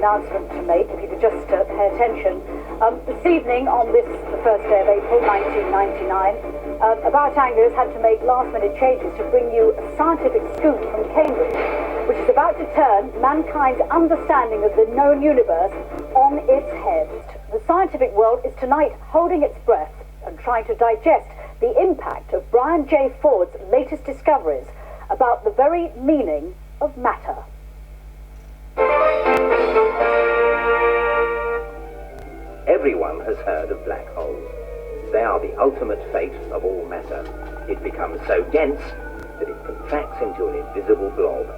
announcement to make, if you could just pay attention. This evening, on this, the first day of April 1999, About Anglia's had to make last-minute changes to bring you a scientific scoop from Cambridge, which is about to turn mankind's understanding of the known universe on its head. The scientific world is tonight holding its breath and trying to digest the impact of Brian J. Ford's latest discoveries about the very meaning of matter. Everyone has heard of black holes. They are the ultimate fate of all matter. It becomes so dense that it contracts into an invisible blob.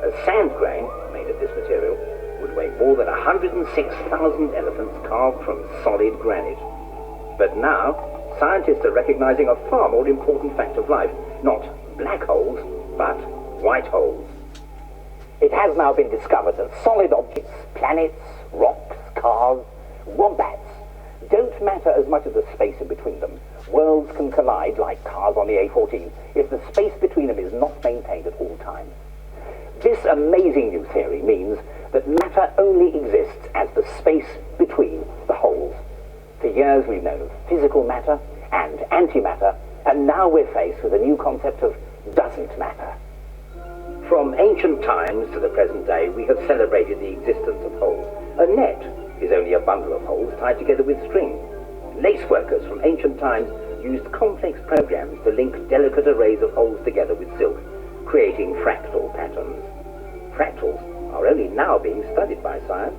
A sand grain made of this material would weigh more than 106,000 elephants carved from solid granite. But now, scientists are recognizing a far more important fact of life. Not black holes, but white holes. It has now been discovered that solid objects, planets, rocks, cars, wombats, don't matter as much as the space in between them. Worlds can collide like cars on the A14 if the space between them is not maintained at all times. This amazing new theory means that matter only exists as the space between the holes. For years we've known of physical matter and antimatter, and now we're faced with a new concept of doesn't matter. From ancient times to the present day, we have celebrated the existence of holes. A net is only a bundle of holes tied together with string. Lace workers from ancient times used complex programs to link delicate arrays of holes together with silk, creating fractal patterns. Fractals are only now being studied by science.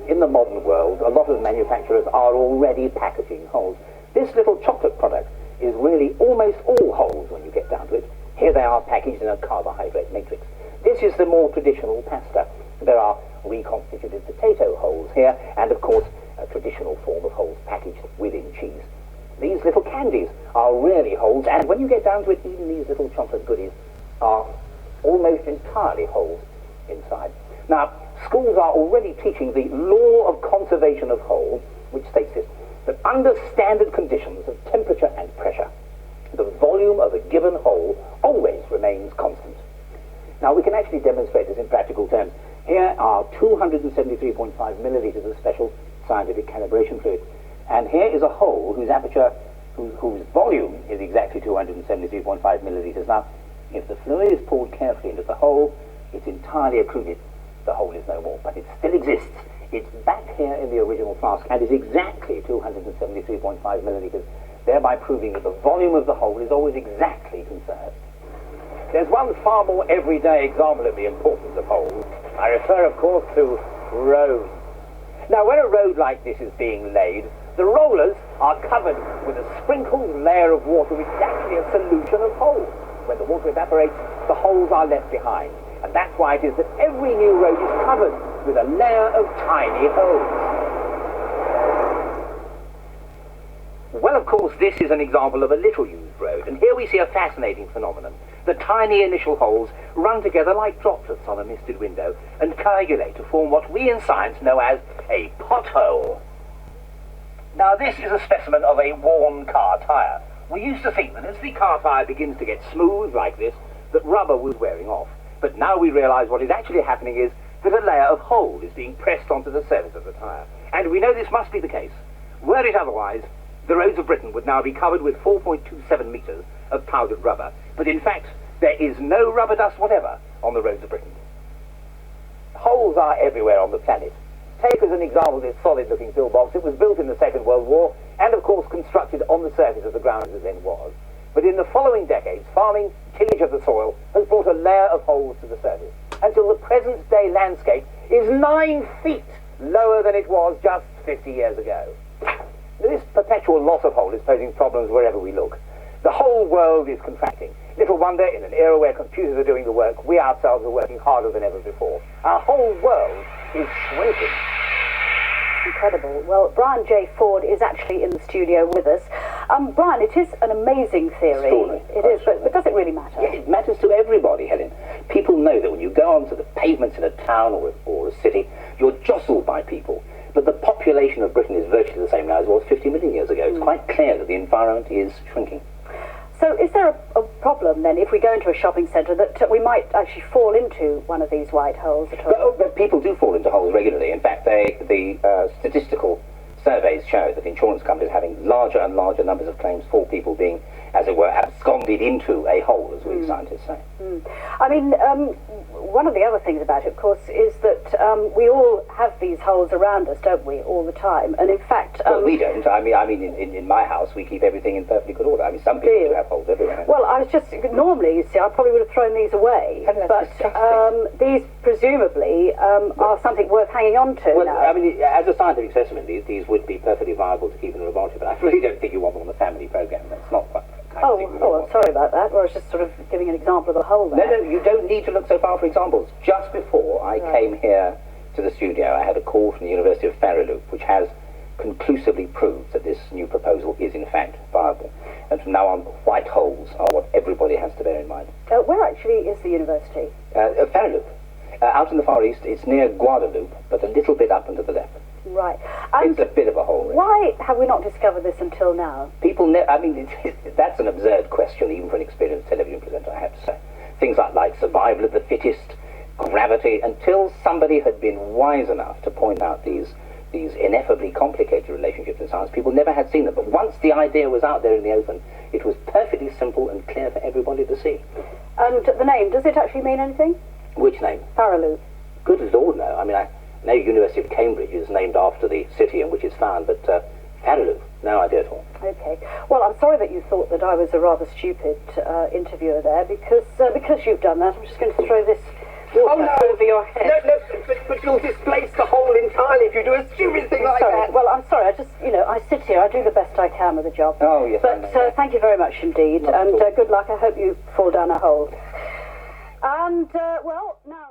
In the modern world, a lot of manufacturers are already packaging holes. This little chocolate product is really almost all holes when you get down to it. Here they are packaged in a carbohydrate matrix. This is the more traditional pasta. There are reconstituted potato holes here, and of course a traditional form of holes packaged within cheese. These little candies are really holes, and when you get down to it, even these little chocolate goodies are almost entirely holes inside. Now, schools are already teaching the law of conservation of whole, which states this, that under standard conditions of temperature and pressure, the volume of a given hole always remains constant. Now, we can actually demonstrate this in practical terms. Here are 273.5 milliliters of special scientific calibration fluid. And here is a hole whose aperture, whose volume is exactly 273.5 milliliters. Now, if the fluid is poured carefully into the hole, it's entirely occluded. The hole is no more, but it still exists. It's back here in the original flask and is exactly 273.5 milliliters, thereby proving that the volume of the hole is always exactly conserved. There's one far more everyday example of the importance of holes. I refer, of course, to roads. Now, when a road like this is being laid, the rollers are covered with a sprinkled layer of water, which is actually a solution of holes. When the water evaporates, the holes are left behind. And that's why it is that every new road is covered with a layer of tiny holes. Well, of course, this is an example of a little-used road, and here we see a fascinating phenomenon. The tiny initial holes run together like droplets on a misted window and coagulate to form what we in science know as a pothole. Now, this is a specimen of a worn car tyre. We used to think that as the car tyre begins to get smooth like this, that rubber was wearing off. But now we realise what is actually happening is that a layer of hole is being pressed onto the surface of the tyre. And we know this must be the case. Were it otherwise, the roads of Britain would now be covered with 4.27 metres of powdered rubber. But in fact, there is no rubber dust whatever on the roads of Britain. Holes are everywhere on the planet. Take as an example this solid-looking pillbox. It was built in the Second World War and, of course, constructed on the surface of the ground as it then was. But in the following decades, farming, tillage of the soil, has brought a layer of holes to the surface, until the present-day landscape is 9 feet lower than it was just 50 years ago. This perpetual loss of hole is posing problems wherever we look. The whole world is contracting. Little wonder, in an era where computers are doing the work, we ourselves are working harder than ever before. Our whole world is shrinking. Incredible. Well, Brian J. Ford is actually in the studio with us. Brian, it is an amazing theory. It is, but does it really matter? Yeah, it matters to everybody, Helen. People know that when you go onto the pavements in a town or a city, you're jostled by people. But the population of Britain is virtually the same now as it was 50 million years ago. It's quite clear that the environment is shrinking. So is there a problem then, if we go into a shopping centre, that we might actually fall into one of these white holes at all? But people do fall into holes regularly. In fact, the statistical surveys show that insurance companies having larger and larger numbers of claims for people being, as it were, absconded into a hole, as we scientists say. I mean, one of the other things about it, of course, is that we all have these holes around us, don't we, all the time? And in fact... well, we don't. I mean, in my house, we keep everything in perfectly good order. I mean, some people do have holes everywhere. Well, I was just... Normally, you see, I probably would have thrown these away. But these, presumably, are something worth hanging on to now. I mean, as a scientific specimen, these would be perfectly viable to keep in a laboratory, but I really don't think you want them on the family programme. That's not quite... Oh, I'm sorry about that. Well, I was just sort of giving an example of a hole there. No, you don't need to look so far for examples. Just before I came here to the studio, I had a call from the University of Farrelloop, which has conclusively proved that this new proposal is in fact viable. And from now on, white holes are what everybody has to bear in mind. Where actually is the university? Farrelloop. Out in the Far East, it's near Guadeloupe, but a little bit up and to the left. Right. And it's a bit of a hole. Really. Why have we not discovered this until now? People, I mean, that's an absurd question, even for an experienced television presenter, I have to say. Things like survival of the fittest, gravity, until somebody had been wise enough to point out these ineffably complicated relationships in science, people never had seen them. But once the idea was out there in the open, it was perfectly simple and clear for everybody to see. And the name, does it actually mean anything? Which name? Farrelloop. Good Lord, no. I mean, I know University of Cambridge is named after the city in which it's found, but Farrelloop, no idea at all. Okay. Well, I'm sorry that you thought that I was a rather stupid interviewer there, because you've done that. I'm just going to throw this water over your head. No, but you'll displace the hole entirely if you do a stupid thing like that. Well, I'm sorry. I just, I sit here. I do the best I can with the job. Oh, yes. But thank you very much indeed, and good luck. I hope you fall down a hole. And, well, now...